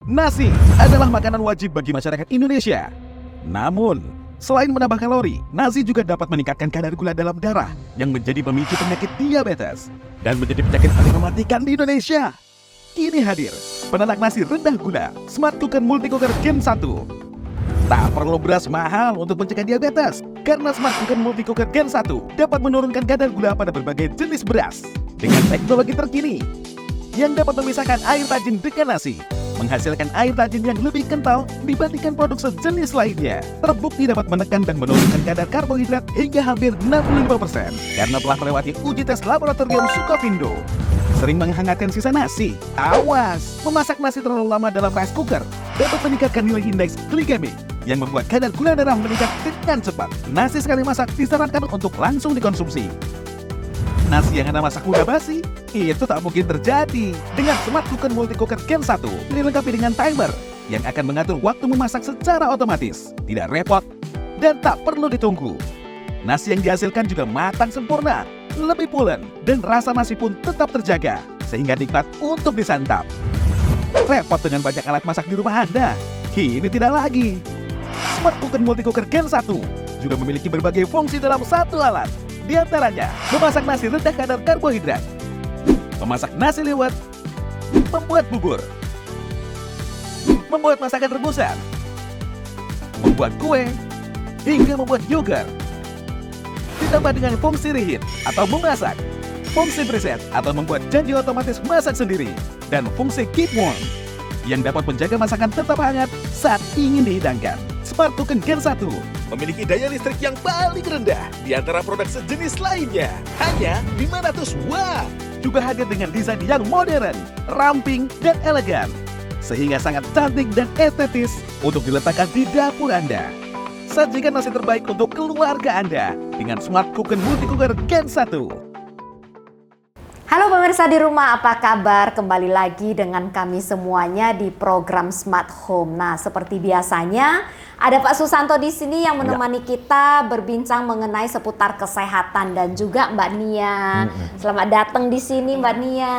Nasi adalah makanan wajib bagi masyarakat Indonesia. Namun, selain menambah kalori, nasi juga dapat meningkatkan kadar gula dalam darah yang menjadi pemicu penyakit diabetes dan menjadi penyakit paling mematikan di Indonesia. Kini hadir penanak nasi rendah gula Smart Cooker Multicooker Gen 1. Tak perlu beras mahal untuk mencegah diabetes, karena Smart Cooker Multicooker Gen 1 dapat menurunkan kadar gula pada berbagai jenis beras dengan teknologi terkini yang dapat memisahkan air tajin dengan nasi, menghasilkan air tajin yang lebih kental dibandingkan produk sejenis lainnya. Terbukti dapat menekan dan menurunkan kadar karbohidrat hingga hampir 65% karena telah melewati uji tes laboratorium Sukovindo. Sering menghangatkan sisa nasi? Awas! Memasak nasi terlalu lama dalam rice cooker dapat meningkatkan nilai indeks glikemik yang membuat kadar gula darah meningkat dengan cepat. Nasi sekali masak disarankan untuk langsung dikonsumsi. Nasi yang Anda masak mudah basi, itu tak mungkin terjadi. Dengan Smart Cooker Multicooker Gen 1 dilengkapi dengan timer yang akan mengatur waktu memasak secara otomatis, tidak repot, dan tak perlu ditunggu. Nasi yang dihasilkan juga matang sempurna, lebih pulen, dan rasa nasi pun tetap terjaga, sehingga nikmat untuk disantap. Repot dengan banyak alat masak di rumah Anda? Kini tidak lagi. Smart Cooker Multicooker Gen 1 juga memiliki berbagai fungsi dalam satu alat. Di antaranya, memasak nasi rendah kadar karbohidrat, memasak nasi liwet, membuat bubur, membuat masakan rebusan, membuat kue, hingga membuat yogurt. Ditambah dengan fungsi reheat atau memasak, fungsi preset atau membuat janji otomatis masak sendiri, dan fungsi keep warm yang dapat menjaga masakan tetap hangat saat ingin dihidangkan. Smart Cooker Gen 1 memiliki daya listrik yang paling rendah di antara produk sejenis lainnya, hanya 500 watt. Juga hadir dengan desain yang modern, ramping, dan elegan, sehingga sangat cantik dan estetis untuk diletakkan di dapur Anda. Sajikan nasi terbaik untuk keluarga Anda dengan Smart Cooker Multicooker Gen 1. Halo pemirsa di rumah, apa kabar? Kembali lagi dengan kami semuanya di program Smart Home. Nah, seperti biasanya ada Pak Susanto di sini yang menemani kita berbincang mengenai seputar kesehatan, dan juga Mbak Nia. Selamat datang di sini Mbak Nia.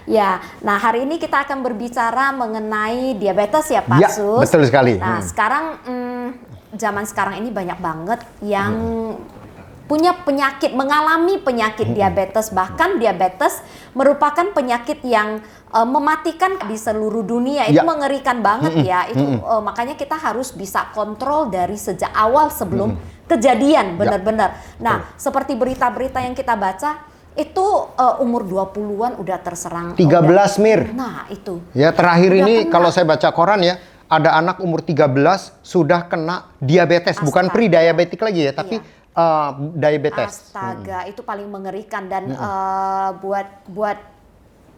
Ya, nah hari ini kita akan berbicara mengenai diabetes ya Pak Sus. Betul sekali. Nah, sekarang zaman sekarang ini banyak banget yang punya penyakit, mengalami penyakit diabetes. Bahkan diabetes merupakan penyakit yang mematikan di seluruh dunia. Itu mengerikan banget ya. Itu makanya kita harus bisa kontrol dari sejak awal sebelum kejadian benar-benar. Nah, seperti berita-berita yang kita baca, itu umur 20-an udah terserang 13 Mir. Nah, itu. Ya, terakhir Udah ini kena. kalau saya baca koran ya, ada anak umur 13 sudah kena diabetes, bukan pre-diabetik lagi ya, tapi diabetes. Astaga, itu paling mengerikan. Dan buat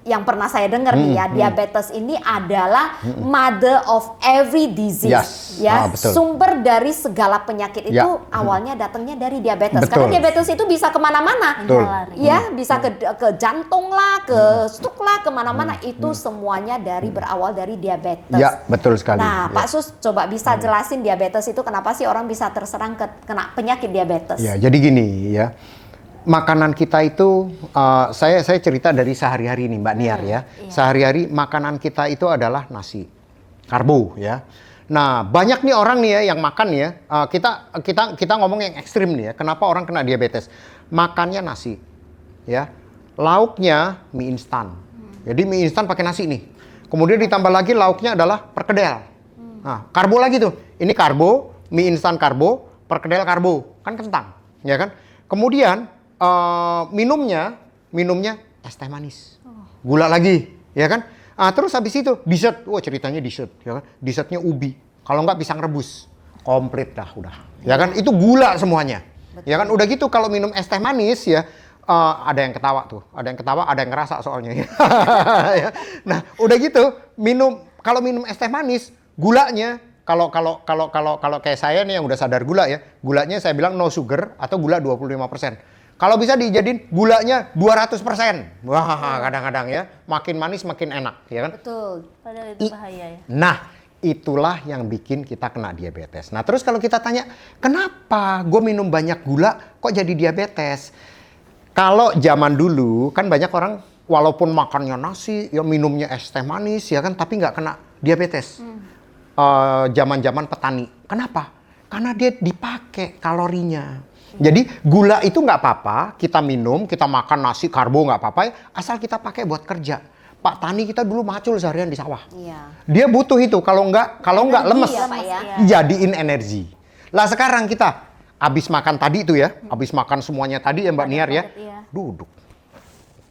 yang pernah saya dengar nih ya, diabetes ini adalah mother of every disease. Ya, betul. sumber dari segala penyakit itu awalnya datangnya dari diabetes. Betul. Karena diabetes itu bisa kemana-mana. Betul. Ya, bisa ke jantung lah, ke stroke lah, kemana-mana. Itu semuanya berawal dari diabetes. Ya, betul sekali. Nah, Pak Sus, coba bisa jelasin diabetes itu kenapa sih orang bisa terserang kena penyakit diabetes? Ya, jadi gini ya. Makanan kita itu, saya cerita dari sehari-hari nih Mbak Niar ya. Sehari-hari makanan kita itu adalah nasi, karbo ya. Nah, banyak nih orang nih ya yang makan ya. Kita ngomong yang ekstrim nih ya. Kenapa orang kena diabetes? Makannya nasi, ya. Lauknya mie instan. Jadi mie instan pakai nasi nih. Kemudian ditambah lagi lauknya adalah perkedel. Nah, karbo lagi tuh. Ini karbo, mie instan karbo, perkedel karbo, kan kentang, ya kan? Kemudian minumnya es teh manis, gula lagi, ya kan? Terus habis itu dessert, ceritanya dessert, ya kan? Dessertnya ubi, kalau nggak pisang rebus, komplit dah udah, ya kan? Itu gula semuanya, ya kan? Udah gitu kalau minum es teh manis ya, ada yang ketawa tuh, ada yang ngerasa soalnya. Ya. Nah, udah gitu kalau minum es teh manis, gulanya kalau kayak saya nih yang udah sadar gula ya, gulanya saya bilang no sugar atau gula 25%. Kalau bisa dijadiin gulanya 200%. Wah, kadang-kadang ya, makin manis makin enak, ya kan? Betul. Padahal itu bahaya ya. Nah, itulah yang bikin kita kena diabetes. Nah, terus kalau kita tanya, kenapa gue minum banyak gula kok jadi diabetes? Kalau zaman dulu kan banyak orang walaupun makannya nasi, ya minumnya es teh manis, ya kan, tapi nggak kena diabetes. Zaman-zaman petani. Kenapa? Karena dia dipakai kalorinya. Jadi gula itu nggak apa-apa, kita minum, kita makan nasi, karbo nggak apa-apa ya, asal kita pakai buat kerja. Pak Tani kita dulu macul seharian di sawah. Iya. Dia butuh itu, kalau nggak lemes, ya, Pak, ya. jadiin energi. Lah sekarang kita habis makan tadi itu ya, habis makan semuanya tadi ya Mbak Niar ya, Iya. duduk.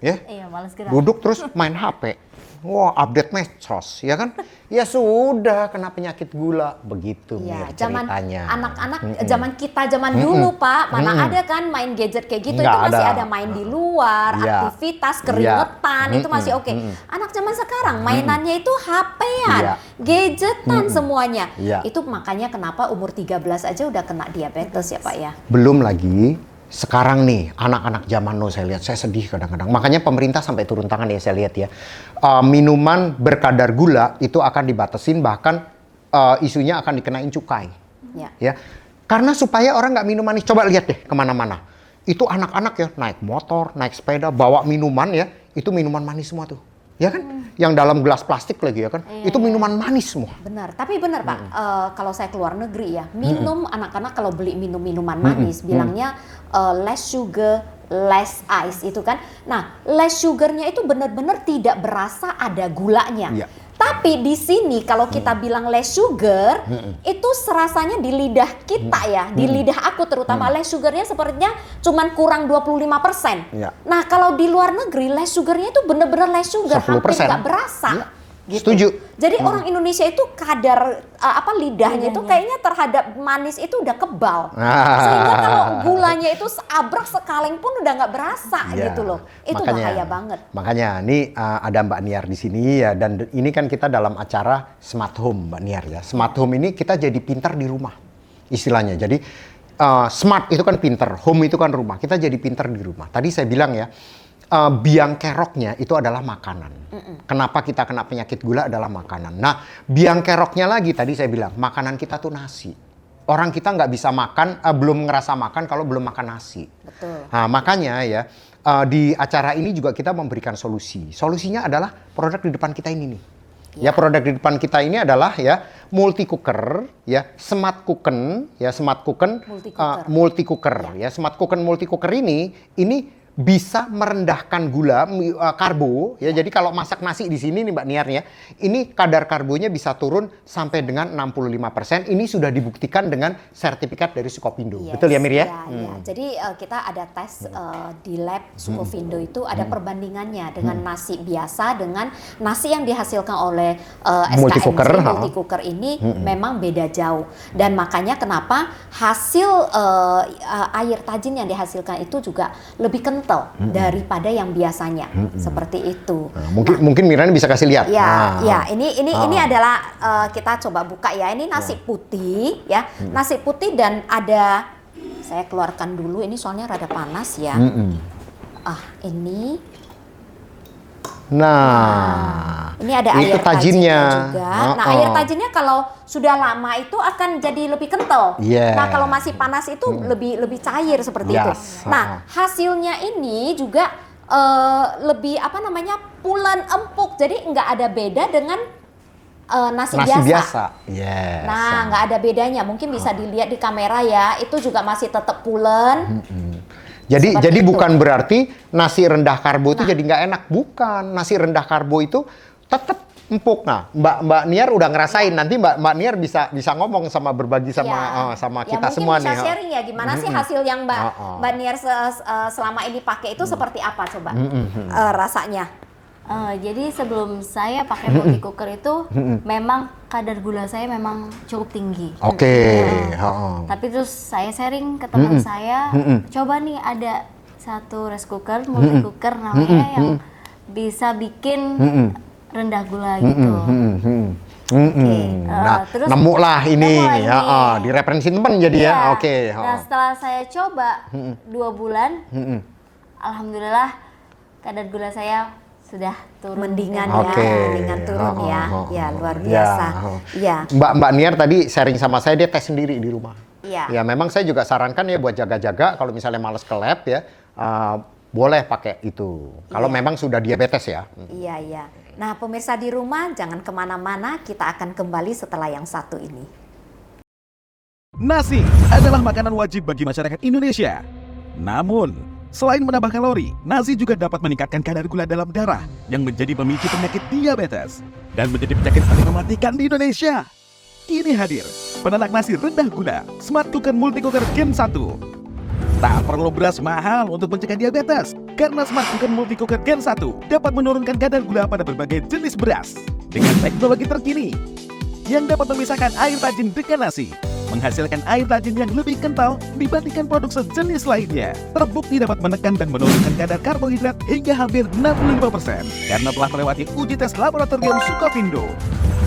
Ya, Iya, males gerak. duduk terus main HP. Wah, update medsos, ya kan? Ya sudah, kena penyakit gula. Begitu Iya, Mir, zaman ceritanya. anak-anak, zaman kita zaman dulu Pak, mana ada kan main gadget kayak gitu, Nggak itu masih ada. ada main di luar, Iya. aktivitas, keringetan, itu masih oke. Anak zaman sekarang mainannya itu HP-an, Iya. gadgetan semuanya. Iya. Itu makanya kenapa umur 13 aja udah kena diabetes ya Pak ya. Belum lagi, sekarang nih, anak-anak zaman now saya lihat, saya sedih kadang-kadang. Makanya pemerintah sampai turun tangan ya, saya lihat ya. Minuman berkadar gula itu akan dibatasin, bahkan isunya akan dikenain cukai. Ya. Ya, karena supaya orang nggak minum manis. Coba lihat deh kemana-mana. Itu anak-anak ya, naik motor, naik sepeda, bawa minuman ya, itu minuman manis semua tuh. Ya kan? Yang dalam gelas plastik lagi ya kan? Itu minuman manis semua. Benar, tapi benar Pak, kalau saya keluar negeri ya, minum anak-anak kalau beli minum-minuman manis, bilangnya less sugar, less ice itu kan. Nah, less sugarnya itu benar-benar tidak berasa ada gulanya. Iya. Tapi di sini kalau kita bilang less sugar, itu serasanya di lidah kita ya, di lidah aku terutama less sugarnya sepertinya cuman kurang 25%. Iya. Nah, kalau di luar negeri less sugarnya itu benar-benar less sugar, hampir 10%. nggak berasa. Iya. Gitu. Setuju. Jadi orang Indonesia itu kadar lidahnya itu kayaknya terhadap manis itu udah kebal. Sehingga kalau gulanya itu seabrek sekaleng pun udah nggak berasa Ya, gitu loh. Itu bahaya banget. Makanya ini ada Mbak Niar di sini ya, dan ini kan kita dalam acara Smart Home Mbak Niar ya. Smart Home ini kita jadi pintar di rumah istilahnya. Jadi smart itu kan pintar, home itu kan rumah. Kita jadi pintar di rumah. Tadi saya bilang ya, biang keroknya itu adalah makanan. Kenapa kita kena penyakit gula adalah makanan. Nah, biang keroknya lagi tadi saya bilang, makanan kita tuh nasi. Orang kita nggak bisa makan, belum ngerasa makan kalau belum makan nasi. Betul. Nah, makanya ya, di acara ini juga kita memberikan solusi. Solusinya adalah produk di depan kita ini nih. Ya, produk di depan kita ini adalah ya multi cooker, ya smart cooken, ya smart cooken, multi cooker, ya smart cooken multi cooker ini bisa merendahkan gula, karbo, ya. Jadi kalau masak nasi di sini nih Mbak Niar ya, ini kadar karbonya bisa turun sampai dengan 65%. Ini sudah dibuktikan dengan sertifikat dari Sukovindo. Yes, Betul ya Mir ya? Ya. Jadi kita ada tes di lab Sukovindo itu ada perbandingannya dengan nasi biasa dengan nasi yang dihasilkan oleh Multi SKMC cooker, multi cooker ini memang beda jauh. Dan makanya kenapa hasil air tajin yang dihasilkan itu juga lebih kental daripada yang biasanya. Seperti itu. Nah, mungkin Mirani bisa kasih lihat. Ya, ya. Ini adalah kita coba buka ya. Ini nasi putih ya. Nasi putih dan ada, saya keluarkan dulu ini soalnya rada panas ya. Ini. Nah, ini ada itu air tajinnya juga. Nah, air tajinnya kalau sudah lama itu akan jadi lebih kental. Yeah. Nah, kalau masih panas itu lebih cair seperti itu. Nah, hasilnya ini juga lebih pulen empuk. Jadi nggak ada beda dengan nasi biasa. Yes. Nah, nggak ada bedanya. Mungkin bisa dilihat di kamera ya. Itu juga masih tetap pulen. Jadi itu. bukan berarti nasi rendah karbo itu jadi nggak enak. Bukan, nasi rendah karbo itu tetap empuk. Nah, Mbak Niar udah ngerasain. Nanti Mbak Niar bisa ngomong sama berbagi sama sama kita semua nih. Ya mungkin bisa sharing ya gimana sih hasil yang Mbak Niar selama ini pakai itu seperti apa coba rasanya? Jadi sebelum saya pakai multi cooker itu memang kadar gula saya memang cukup tinggi. Oke. Tapi terus saya sharing ke teman saya, coba nih ada satu rice cooker, multi cooker namanya yang bisa bikin rendah gula gitu. Nah, terus nemu lah ini. ini. Direferensi teman jadi ya. Oke. Nah, setelah saya coba 2 bulan, alhamdulillah kadar gula saya sudah turun. Mendingan turun ya. Ya, luar Ya. biasa. Ya. Mbak Niar tadi sharing sama saya, dia tes sendiri di rumah. Iya. Ya memang saya juga sarankan ya buat jaga-jaga kalau misalnya males ke lab ya, boleh pakai itu. Kalau Iya. memang sudah diabetes ya. Iya, iya. Nah, pemirsa di rumah jangan kemana-mana, kita akan kembali setelah yang satu ini. Nasi adalah makanan wajib bagi masyarakat Indonesia. Namun, selain menambah kalori, nasi juga dapat meningkatkan kadar gula dalam darah yang menjadi pemicu penyakit diabetes dan menjadi penyakit paling mematikan di Indonesia. Kini hadir penanak nasi rendah gula Smart Cooker Multi Cooker Gen 1. Tak perlu beras mahal untuk mencegah diabetes, karena Smart Cooker Multi Cooker Gen 1 dapat menurunkan kadar gula pada berbagai jenis beras dengan teknologi terkini yang dapat memisahkan air tajin dengan nasi, menghasilkan air tajin yang lebih kental dibandingkan produk sejenis lainnya. Terbukti dapat menekan dan menurunkan kadar karbohidrat hingga hampir 65% karena telah melewati uji tes laboratorium Sukovindo.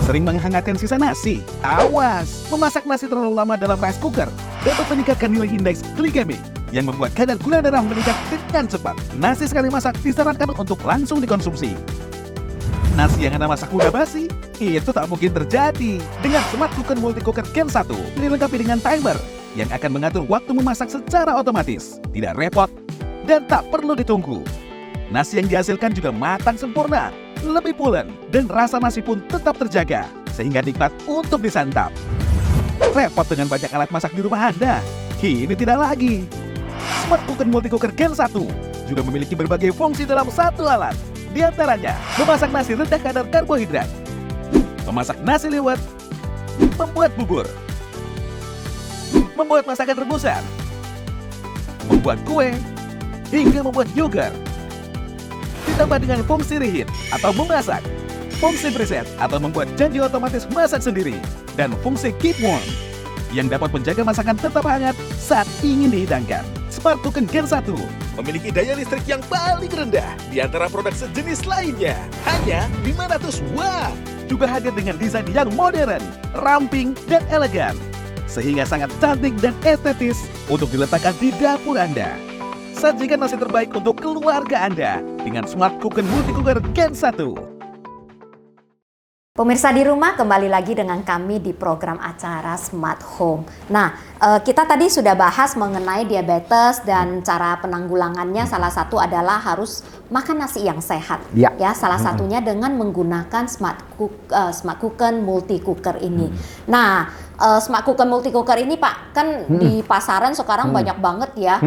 Sering menghangatkan sisa nasi? Awas, memasak nasi terlalu lama dalam rice cooker dapat meningkatkan nilai indeks glikemik yang membuat kadar gula darah meningkat dengan cepat. Nasi sekali masak disarankan untuk langsung dikonsumsi. Nasi yang Anda masak mudah basi, itu tak mungkin terjadi. Dengan Smart Cooker Multi Cooker Gen 1, dilengkapi dengan timer yang akan mengatur waktu memasak secara otomatis, tidak repot, dan tak perlu ditunggu. Nasi yang dihasilkan juga matang sempurna, lebih pulen, dan rasa nasi pun tetap terjaga, sehingga nikmat untuk disantap. Repot dengan banyak alat masak di rumah Anda? Kini tidak lagi. Smart Cooker Multi Cooker Gen 1 juga memiliki berbagai fungsi dalam satu alat. Di antaranya, memasak nasi rendah kadar karbohidrat, memasak nasi liwet, membuat bubur, membuat masakan rebusan, membuat kue, hingga membuat yogurt. Ditambah dengan fungsi reheat atau memasak, fungsi preset atau membuat janji otomatis masak sendiri, dan fungsi keep warm yang dapat menjaga masakan tetap hangat saat ingin dihidangkan. Smart Cooker Gen 1 memiliki daya listrik yang paling rendah di antara produk sejenis lainnya, hanya 500 watt. Juga hadir dengan desain yang modern, ramping, dan elegan, sehingga sangat cantik dan estetis untuk diletakkan di dapur Anda. Sajikan nasi terbaik untuk keluarga Anda dengan Smart Cooker Multi Cooker Gen 1. Pemirsa di rumah, kembali lagi dengan kami di program acara Smart Home. Nah, kita tadi sudah bahas mengenai diabetes dan cara penanggulangannya. Salah satu adalah harus makan nasi yang sehat. Ya. Salah satunya dengan menggunakan Smart Cooker Multi Cooker ini. Nah, Smart Cooker Multi Cooker ini Pak, kan di pasaran sekarang banyak banget ya,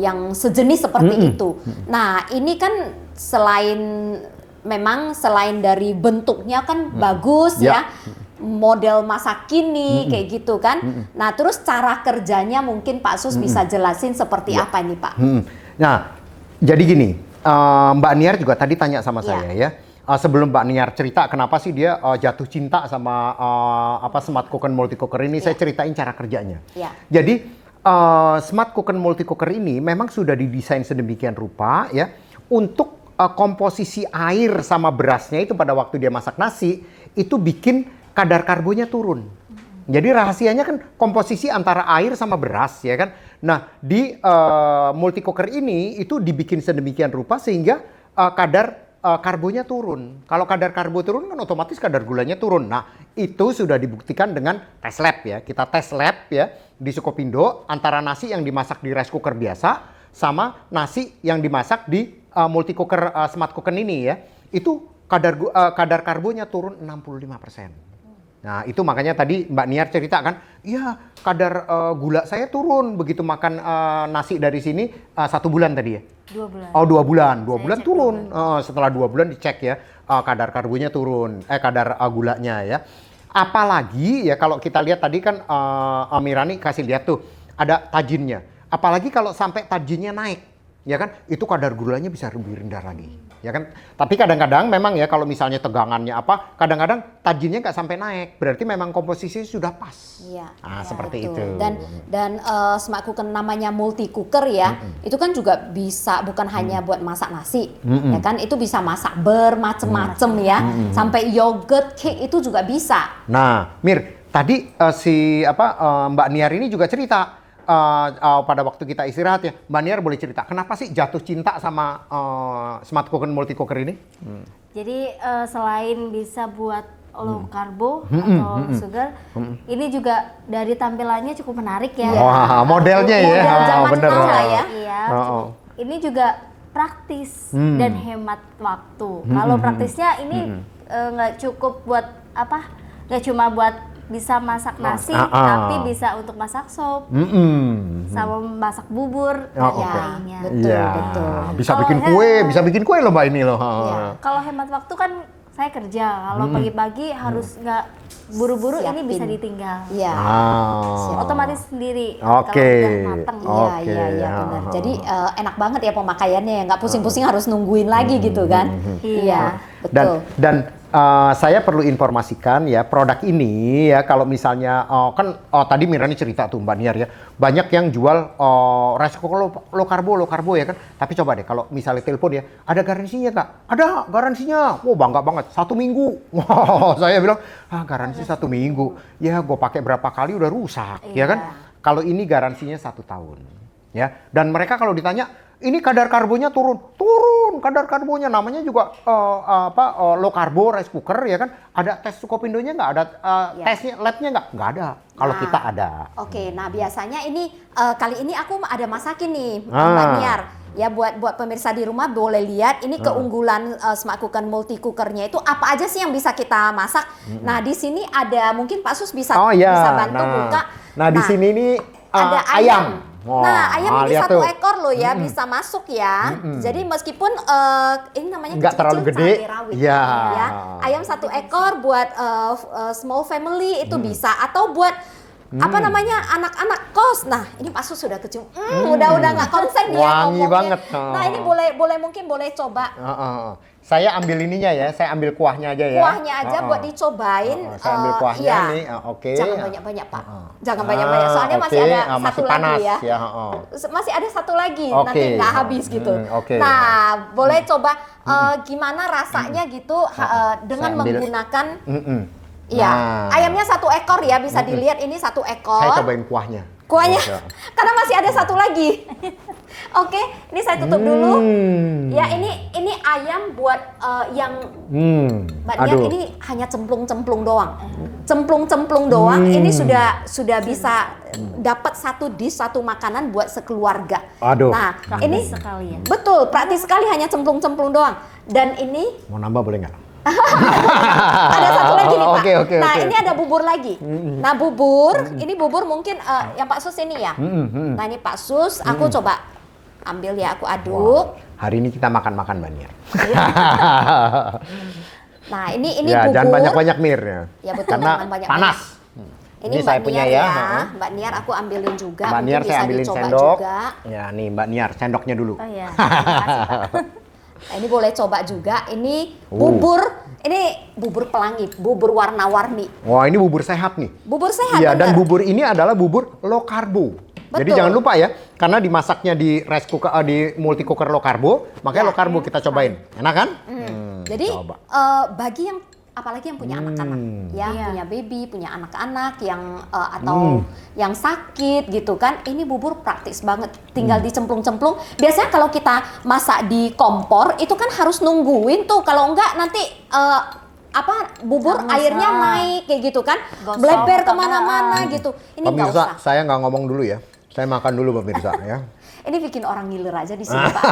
yang sejenis seperti itu. Nah, ini kan memang selain dari bentuknya kan bagus ya, model masa kini kayak gitu kan. Nah, terus cara kerjanya mungkin Pak Sus bisa jelasin seperti apa ini Pak? Nah, jadi gini, Mbak Niar juga tadi tanya sama saya ya. Sebelum Mbak Niar cerita kenapa sih dia jatuh cinta sama Smart Cooker Multi Cooker ini, saya ceritain cara kerjanya. Jadi Smart Cooker Multi Cooker ini memang sudah didesain sedemikian rupa ya untuk komposisi air sama berasnya itu pada waktu dia masak nasi itu bikin kadar karbonya turun. Jadi rahasianya kan komposisi antara air sama beras ya kan. Nah di multi cooker ini itu dibikin sedemikian rupa sehingga kadar karbonya turun. Kalau kadar karbo turun kan otomatis kadar gulanya turun. Nah itu sudah dibuktikan dengan tes lab ya. Kita tes lab ya di Sukopindo antara nasi yang dimasak di rice cooker biasa sama nasi yang dimasak di multi cooker Smart Cooker ini ya, itu kadar karbonya turun 65%. Nah itu makanya tadi Mbak Niar cerita kan, iya kadar gula saya turun begitu makan nasi dari sini 1 bulan tadi ya? 2 bulan. Oh 2 bulan, 2 bulan cek turun. Setelah 2 bulan dicek ya, kadar karbonya turun, kadar gulanya ya. Apalagi ya kalau kita lihat tadi kan Mirani kasih lihat tuh, ada tajinnya. Apalagi kalau sampai tajinnya naik. Ya kan, itu kadar gulanya bisa lebih rendah lagi, ya kan. Tapi kadang-kadang memang ya kalau misalnya tegangannya kadang-kadang tajinnya nggak sampai naik, berarti memang komposisinya sudah pas. Iya. Nah, seperti betul. itu. Dan Smart Cooker namanya multi cooker ya, itu kan juga bisa bukan hanya buat masak nasi, ya kan, itu bisa masak bermacam-macam ya, sampai yogurt, cake itu juga bisa. Nah, Mir, tadi Mbak Niar ini juga cerita. Pada waktu kita istirahat ya, Mbak Niar boleh cerita kenapa sih jatuh cinta sama Smart Cooker Multi Cooker ini? Jadi selain bisa buat low karbo atau sugar. Ini juga dari tampilannya cukup menarik ya. Wah, modelnya ya. Model zaman Bener. now lah ya. Iya. Oh. Ini juga praktis dan hemat waktu. Kalau praktisnya ini nggak cukup buat apa? Nggak cuma buat bisa masak nasi, tapi bisa untuk masak sop, sama masak bubur dan oke. lainnya. Betul, Iya. betul. Bisa Kalau bisa bikin kue loh Mbak ini loh. Iya. Kalau hemat waktu kan saya kerja, kalau pagi-pagi harus nggak buru-buru, ini Siapin. bisa ditinggal. Iya. Otomatis sendiri Oke. kalau udah mateng. Iya, Oke, iya, iya, ya. benar. Jadi enak banget ya pemakaiannya, nggak pusing-pusing harus nungguin lagi gitu kan? Iya, betul. Dan saya perlu informasikan ya, produk ini ya, kalau misalnya tadi Mirani cerita tuh Mbak Niar ya, banyak yang jual rice cooker low karbo ya kan. Tapi coba deh kalau misalnya telepon ya, ada garansinya nggak? Ada garansinya. Wow, bangga banget, 1 minggu. Wow, saya bilang garansi 1 minggu. Ya gue pakai berapa kali udah rusak ya kan. Kalau ini garansinya 1 tahun ya. Dan mereka kalau ditanya, ini kadar karbonya turun kadar karbonya, namanya juga low karbo rice cooker ya kan. Ada tes Sukopindonya nggak? Ada tesnya, labnya nggak ada. Kalau kita ada. Oke, nah biasanya ini kali ini aku ada masakin nih, Mbak Niar. Ya buat pemirsa di rumah boleh lihat ini keunggulan smart cooker multi cookernya itu apa aja sih yang bisa kita masak. Nah di sini ada, mungkin Pak Sus bisa bantu buka. Nah di sini nih ada ayam. Nah, ayam ini lihat 1 tuh. ekor loh ya, bisa masuk ya. Jadi meskipun ini namanya Nggak terlalu gede, cabai rawit. ya. Ya. Ayam 1 ekor buat small family itu bisa, atau buat apa namanya anak-anak kos. Nah, ini Pak Sus sudah kecium. Udah nggak konsen dia Wangi ngomongnya. banget. Nah, ini mungkin boleh coba. Saya ambil ininya ya, saya ambil kuahnya aja ya. Kuahnya aja buat dicobain. Saya ambil kuahnya iya. nih, oke. Jangan banyak-banyak Pak. Jangan banyak-banyak. Soalnya masih oke. ada Masih satu panas, lagi ya. ya. Masih ada satu lagi, Oke. nanti nggak habis gitu. Oke. Nah, boleh coba gimana rasanya gitu dengan Saya ambil. menggunakan. Nah. Ayamnya 1 ekor ya, bisa dilihat ini 1 ekor. Saya cobain kuahnya. Kuahnya, Oke. karena masih ada satu lagi. Oke, ini saya tutup dulu. Ya, ini ayam buat yang Mbak Niar, ini hanya cemplung-cemplung doang. Cemplung-cemplung doang, ini sudah bisa dapat 1 dish, 1 makanan buat sekeluarga. Aduh. Nah, ini sekali ya. betul, praktis sekali, hanya cemplung-cemplung doang. Dan ini Mau nambah boleh nggak? ada satu lagi nih Pak. Oke, Nah oke. ini ada bubur lagi. Nah ini bubur mungkin yang Pak Sus ini ya. Nah ini Pak Sus, aku coba ambil ya, aku aduk. Hari ini kita makan-makan Mbak Niar. Nah ini Ya, bubur. jangan banyak-banyak Mir ya. Ya betul, Karena jangan banyak-banyak. panas. Ini saya Mbak punya Niar ya. ya. Mbak Niar aku ambilin juga. Mbak mungkin Niar bisa saya ambilin dicoba sendok. juga. Ya nih Mbak Niar, sendoknya dulu. Oh iya. Terima kasih, Pak. Nah, ini boleh coba juga. Ini bubur. Ini bubur pelangi, bubur warna-warni. Wah, ini bubur sehat nih. Bubur sehat. Iya, dan bener. bubur ini adalah bubur low karbo. Jadi Betul. jangan lupa ya, karena dimasaknya di rice cooker, di multi cooker low karbo, makanya Ya. low karbo kita cobain. Enak kan? Jadi coba. bagi yang apalagi yang punya anak-anak, ya Iya. punya baby, punya anak-anak yang atau yang sakit gitu kan, ini bubur praktis banget, tinggal dicemplung-cemplung. Biasanya kalau kita masak di kompor itu kan harus nungguin tuh, kalau enggak nanti bubur Hangus, airnya naik kayak gitu kan, Gosong, bleber atau kemana-mana gitu. Ini nggak Pemirsa, usah. saya nggak ngomong dulu ya. Saya makan dulu pemirsa ya. Ini bikin orang ngiler aja di sini Pak.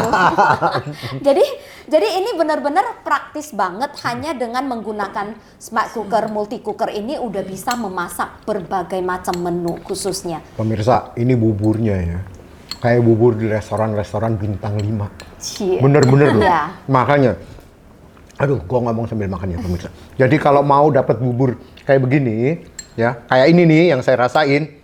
jadi ini benar-benar praktis banget, hanya dengan menggunakan smart cooker multi cooker ini udah bisa memasak berbagai macam menu khususnya. Pemirsa, ini buburnya ya. Kayak bubur di restoran-restoran bintang 5. Cie. Bener-bener loh. Iya. Makanya, aduh, gua ngomong sambil makan ya pemirsa. Jadi kalau mau dapat bubur kayak begini, ya, kayak ini nih yang saya rasain,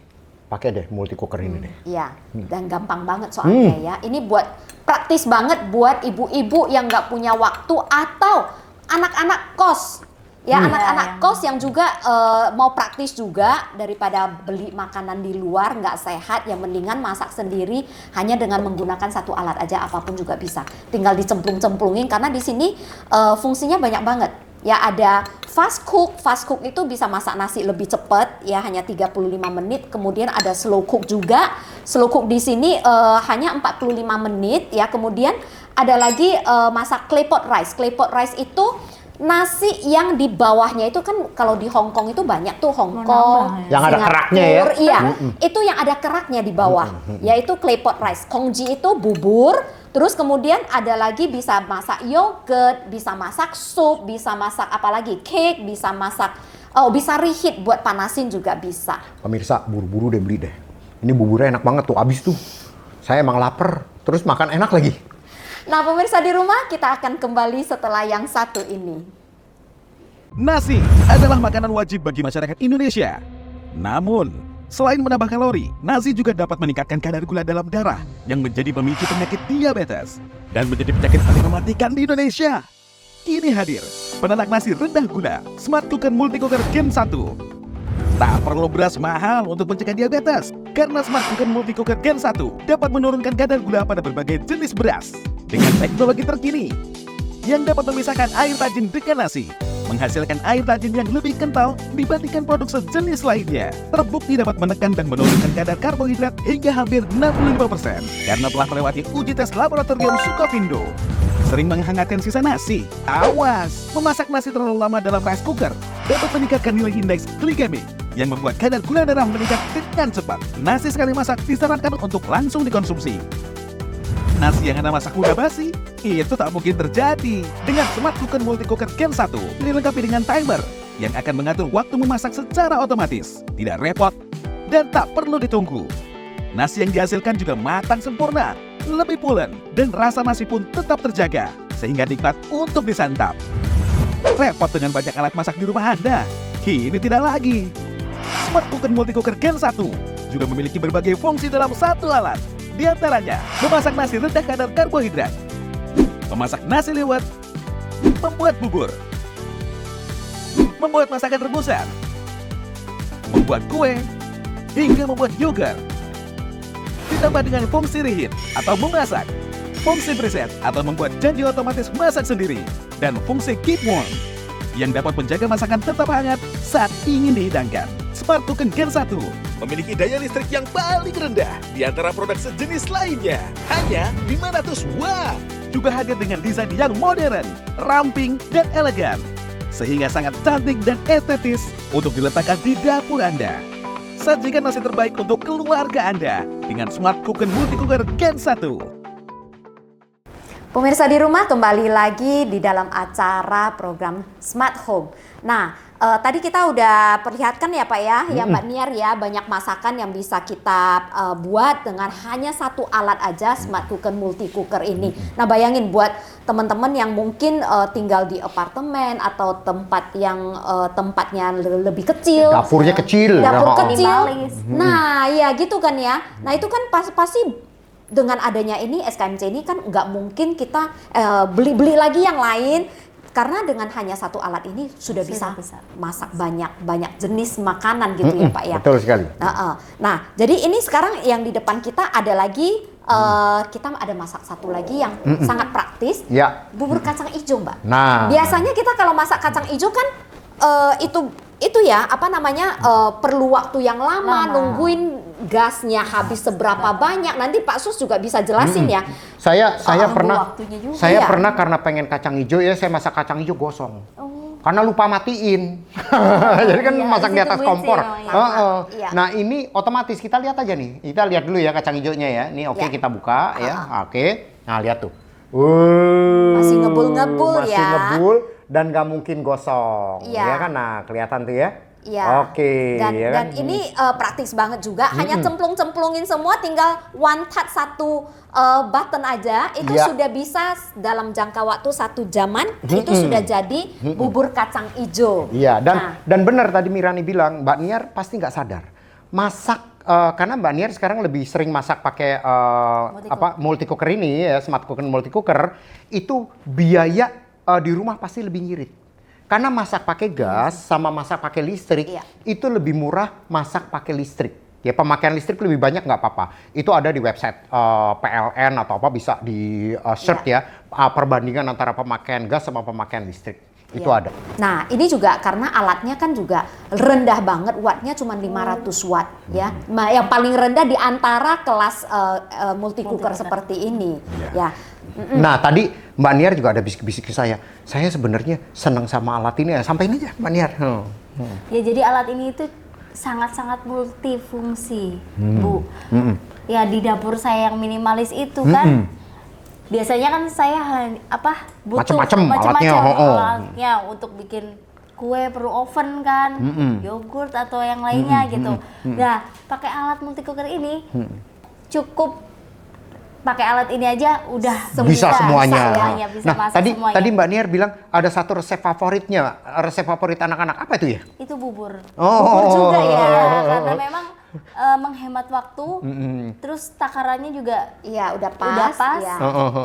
pakai deh multi cooker ini deh. Iya, dan gampang banget soalnya ya. Ini buat praktis banget buat ibu-ibu yang nggak punya waktu atau anak-anak kos. Ya, anak-anak kos yang juga mau praktis juga daripada beli makanan di luar nggak sehat, yang mendingan masak sendiri hanya dengan menggunakan 1 alat aja, apapun juga bisa. Tinggal dicemplung-cemplungin, karena di sini fungsinya banyak banget. Ya, ada fast cook itu bisa masak nasi lebih cepat ya, hanya 35 menit. Kemudian ada slow cook juga. Slow cook di sini hanya 45 menit ya. Kemudian ada lagi masak claypot rice. Claypot rice itu nasi yang di bawahnya itu kan kalau di Hong Kong itu banyak tuh Hong Mau Kong, nambah ya. Yang ada keraknya ya? Iya, itu yang ada keraknya di bawah, yaitu claypot rice. Kongji itu bubur, terus kemudian ada lagi bisa masak yogurt, bisa masak sup, bisa masak apalagi cake, bisa masak, bisa reheat buat panasin juga bisa. Pemirsa, buru-buru deh beli deh. Ini buburnya enak banget tuh, abis tuh. Saya emang lapar, terus makan enak lagi. Nah pemirsa di rumah, kita akan kembali setelah yang satu ini. Nasi adalah makanan wajib bagi masyarakat Indonesia. Namun, selain menambah kalori, nasi juga dapat meningkatkan kadar gula dalam darah yang menjadi pemicu penyakit diabetes dan menjadi penyakit paling mematikan di Indonesia. Kini hadir penanak nasi rendah gula Smart Cooker Multi Cooker Gen 1. Tak perlu beras mahal untuk mencegah diabetes, karena Smart Cooker Multi Cooker Gen 1 dapat menurunkan kadar gula pada berbagai jenis beras dengan teknologi terkini yang dapat memisahkan air tajin dengan nasi, menghasilkan air tajin yang lebih kental dibandingkan produk sejenis lainnya. Terbukti dapat menekan dan menurunkan kadar karbohidrat hingga hampir 65% karena telah melewati uji tes laboratorium Sukovindo. Sering menghangatkan sisa nasi? Awas, memasak nasi terlalu lama dalam rice cooker dapat meningkatkan nilai indeks glikemik yang membuat kadar gula darah meningkat dengan cepat. Nasi sekali masak disarankan untuk langsung dikonsumsi. Nasi yang Anda masak udah basi, itu tak mungkin terjadi. Dengan Smart Cooker Multi Cooker Gen 1, dilengkapi dengan timer yang akan mengatur waktu memasak secara otomatis, tidak repot, dan tak perlu ditunggu. Nasi yang dihasilkan juga matang sempurna, lebih pulen, dan rasa nasi pun tetap terjaga, sehingga nikmat untuk disantap. Repot dengan banyak alat masak di rumah Anda? Kini tidak lagi. Smart Cooker Multi Cooker Gen 1 juga memiliki berbagai fungsi dalam satu alat. Di antaranya, memasak nasi rendah kadar karbohidrat, memasak nasi liwet, membuat bubur, membuat masakan rebusan, membuat kue, hingga membuat yogurt. Ditambah dengan fungsi reheat atau memasak, fungsi preset atau membuat janji otomatis masak sendiri, dan fungsi keep warm yang dapat menjaga masakan tetap hangat saat ingin dihidangkan. Smart Cooker Gen 1 memiliki daya listrik yang paling rendah di antara produk sejenis lainnya, hanya 500 watt. Juga hadir dengan desain yang modern, ramping, dan elegan, sehingga sangat cantik dan estetis untuk diletakkan di dapur Anda. Sajikan nasi terbaik untuk keluarga Anda dengan Smart Cooker Multi Cooker Gen 1. Pemirsa di rumah, kembali lagi di dalam acara program Smart Home. Nah, tadi kita udah perlihatkan ya Pak ya, ya Mbak Niar ya, banyak masakan yang bisa kita buat dengan hanya satu alat aja, Smart Cooker Multi Cooker ini. Nah, bayangin buat teman-teman yang mungkin tinggal di apartemen atau tempat yang tempatnya lebih kecil. Dapurnya kecil. Dapur kecil. Minimalis. Nah, ya gitu kan ya. Nah, itu kan pasti dengan adanya ini SKMC ini kan nggak mungkin kita beli lagi yang lain, karena dengan hanya satu alat ini sudah bisa masak banyak jenis makanan gitu ya Pak ya. Betul sekali. Nah, jadi ini sekarang yang di depan kita ada lagi kita ada masak satu lagi yang sangat praktis, Ya. bubur kacang hijau Mbak. Nah, Biasanya kita kalau masak kacang hijau kan itu ya apa namanya perlu waktu yang lama nungguin gasnya habis seberapa banyak. Nanti Pak Sus juga bisa jelasin ya. Saya waktunya juga. saya Iya. pernah karena pengen kacang hijau ya, saya masak kacang hijau gosong. Karena lupa matiin. Jadi kan Iya, masak di atas ditungguin kompor. sih namanya. Iya. Nah, ini otomatis kita lihat aja nih. Kita lihat dulu ya kacang hijaunya ya. Ini oke, Ya. kita buka ya. Oke. Nah, lihat tuh. Masih ngebul-ngebul masih ya. ngebul dan nggak mungkin gosong. Iya. Ya kan? Nah, kelihatan tuh ya. Iya. Oke. Dan, ya dan kan? ini praktis banget juga. Hanya cemplung-cemplungin semua, tinggal one touch satu button aja. Itu Iya. sudah bisa dalam jangka waktu 1 jaman. Itu sudah jadi bubur kacang hijau. Iya, Nah, dan benar tadi Mirani bilang, Mbak Niar pasti nggak sadar. Masak, karena Mbak Niar sekarang lebih sering masak pakai multi cooker ini ya, Smart Cooker Multi Cooker, itu biaya di rumah pasti lebih ngirit. Karena masak pakai gas sama masak pakai listrik, Iya. itu lebih murah masak pakai listrik. Ya pemakaian listrik lebih banyak nggak apa-apa. Itu ada di website PLN atau apa bisa di search ya, perbandingan antara pemakaian gas sama pemakaian listrik. Itu iya. ada. Nah, ini juga karena alatnya kan juga rendah banget, wattnya cuma 500 watt ya. Yang paling rendah di antara kelas multi cooker seperti ini ya. Nah, tadi Mbak Niar juga ada bisik-bisik ke saya sebenarnya senang sama alat ini ya. Sampaikan aja Mbak Niar. Ya jadi alat ini itu sangat-sangat multifungsi, Bu. Ya di dapur saya yang minimalis itu kan, biasanya kan saya butuh macam-macam alatnya untuk bikin kue perlu oven kan, yogurt atau yang lainnya gitu. Nah, pakai alat multi cooker ini cukup pakai alat ini aja udah bisa semuanya. Bisa Nah, masak semuanya. tadi Mbak Niar bilang ada satu resep favorit anak-anak. Apa itu ya? Itu bubur. Oh. Bubur juga ya, karena memang menghemat waktu. Terus takarannya juga Iya, udah pas. Ya.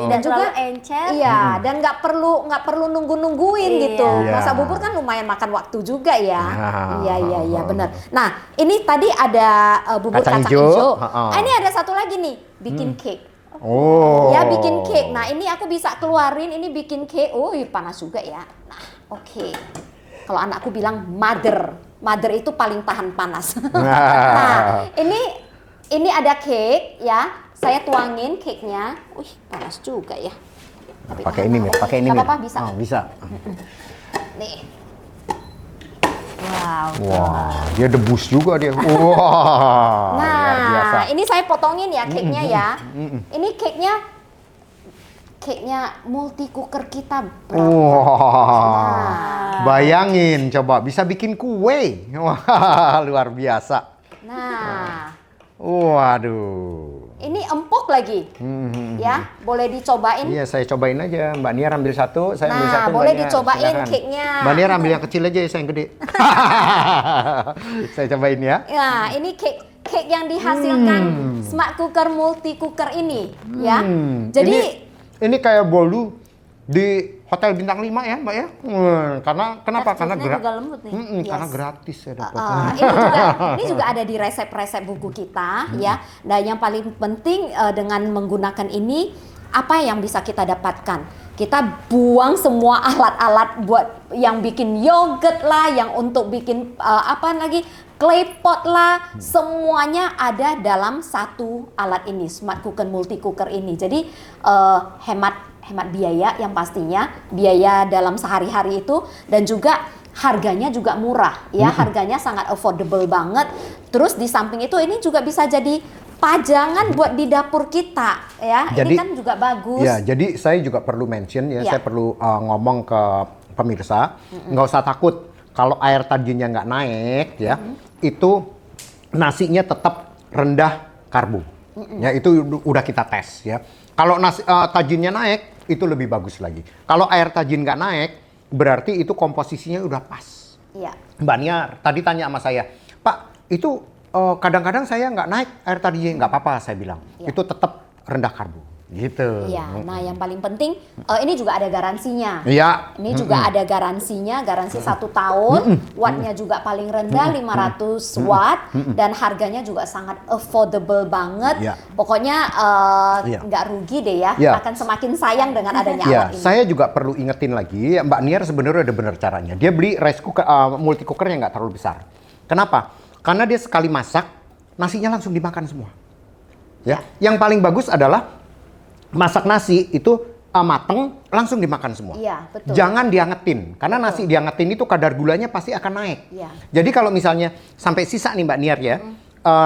Tidak terlalu encer. Iya, dan nggak perlu nungguin gitu. Iya. Masak bubur kan lumayan makan waktu juga ya. Iya, benar. Nah, ini tadi ada bubur kacang hijau. Ini ada satu lagi nih, bikin cake. Oh. Ya, bikin cake. Nah, ini aku bisa keluarin, ini bikin cake. Oh, panas juga ya. Nah, oke. Kalau anakku bilang mother itu paling tahan panas. Nah, ini ada cake ya. Saya tuangin cake-nya. Panas juga ya. Pakai ini, pakai ini. Nggak apa-apa, bisa. Oh, bisa. Nih. Wow. Wah, dia debus juga dia. Wah. Luar biasa. Nah, ini saya potongin ya cake-nya ya. Ini cake-nya multi cooker kita. Wah. Bayangin coba bisa bikin kue. Wah, luar biasa. Nah. Waduh. Ini empuk lagi. Ya, boleh dicobain. Iya, saya cobain aja. Mbak Niar ambil satu, saya ambil satu. Boleh Mbak Niar, dicobain silakan. cake-nya. Mbak Niar ambil yang kecil aja, saya yang gede. Saya cobain ya. Ya, ini cake yang dihasilkan smart cooker multi cooker ini, ya. Jadi ini kayak bolu di Hotel Bintang 5 ya, Mbak ya. Kenapa? Karena juga lembut nih. karena gratis ya dapat. ini juga ada di resep-resep buku kita, ya. Nah, yang paling penting dengan menggunakan ini, apa yang bisa kita dapatkan? Kita buang semua alat-alat buat yang bikin yogurt lah, yang untuk bikin clay pot lah, semuanya ada dalam satu alat ini, smart cooker multi cooker ini. Jadi hemat biaya yang pastinya, biaya dalam sehari-hari itu, dan juga harganya juga murah ya, harganya sangat affordable banget. Terus di samping itu ini juga bisa jadi pajangan buat di dapur kita ya. Jadi, ini kan juga bagus. Ya, jadi saya juga perlu mention ya, saya perlu ngomong ke pemirsa, nggak usah takut kalau air tajinya nggak naik ya, itu nasinya tetap rendah karbo. Ya, itu udah kita tes ya. Kalau tajinnya naik, itu lebih bagus lagi. Kalau air tajin nggak naik, berarti itu komposisinya udah pas. Iya. Mbak Nia tadi tanya sama saya, Pak, itu kadang-kadang saya nggak naik air tajinnya, nggak apa-apa saya bilang. Ya. Itu tetap rendah karbo. Gitu. Iya, nah yang paling penting ini juga ada garansinya. Iya. Ini juga ada garansinya, garansi 1 tahun, wattnya juga paling rendah 500 watt, dan harganya juga sangat affordable banget. Ya. Pokoknya nggak rugi deh ya, Ya. akan semakin sayang dengan adanya Ya, alat ini. saya juga perlu ingetin lagi, Mbak Niar sebenarnya ada benar caranya. Dia beli rice cooker, multi cooker yang nggak terlalu besar. Kenapa? Karena dia sekali masak, nasinya langsung dimakan semua. Ya. Yang paling bagus adalah masak nasi itu mateng langsung dimakan semua. Iya, betul. Jangan diangetin, karena nasi diangetin itu kadar gulanya pasti akan naik. Iya. Jadi kalau misalnya sampai sisa nih Mbak Niar ya,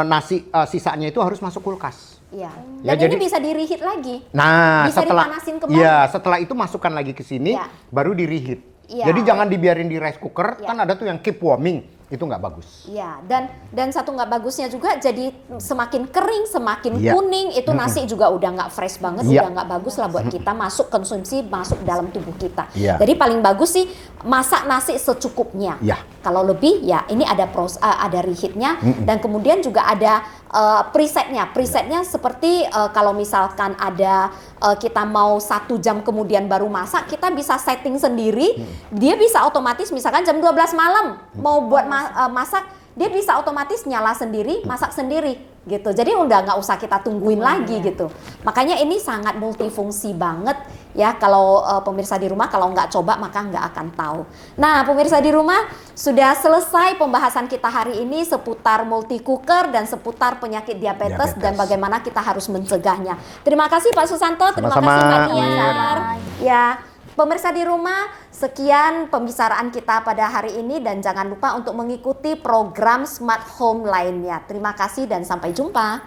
nasi sisanya itu harus masuk kulkas. Iya. Ya, Dan jadi- ini bisa di-reheat lagi. Nah, Bisa setelah dipanasin kembali. ya, setelah itu masukkan lagi ke sini, Ya. baru di reheat. Ya. Jadi jangan dibiarin di rice cooker, Ya. kan ada tuh yang keep warming, itu nggak bagus. Iya, dan satu nggak bagusnya juga jadi semakin kering, semakin Iya. kuning, itu nasi juga udah nggak fresh banget, Iya. udah nggak bagus lah buat kita masuk konsumsi, masuk dalam tubuh kita. Iya. Jadi paling bagus sih masak nasi secukupnya. Iya. Kalau lebih ya ini ada ada reheatnya, dan kemudian juga ada presetnya seperti kalau misalkan ada kita mau 1 jam kemudian baru masak, kita bisa setting sendiri, dia bisa otomatis misalkan jam 12 malam mau buat masak, dia bisa otomatis nyala sendiri, masak sendiri gitu. Jadi udah nggak usah kita tungguin lagi gitu. Makanya ini sangat multifungsi banget ya. Kalau pemirsa di rumah kalau nggak coba maka nggak akan tahu. Nah, pemirsa di rumah, sudah selesai pembahasan kita hari ini seputar multi cooker dan seputar penyakit diabetes dan bagaimana kita harus mencegahnya. Terima kasih Pak Susanto, terima Sama-sama, kasih Mbak Bu Niar. Ya, pemirsa di rumah, sekian pembicaraan kita pada hari ini dan jangan lupa untuk mengikuti program Smart Home lainnya. Terima kasih dan sampai jumpa.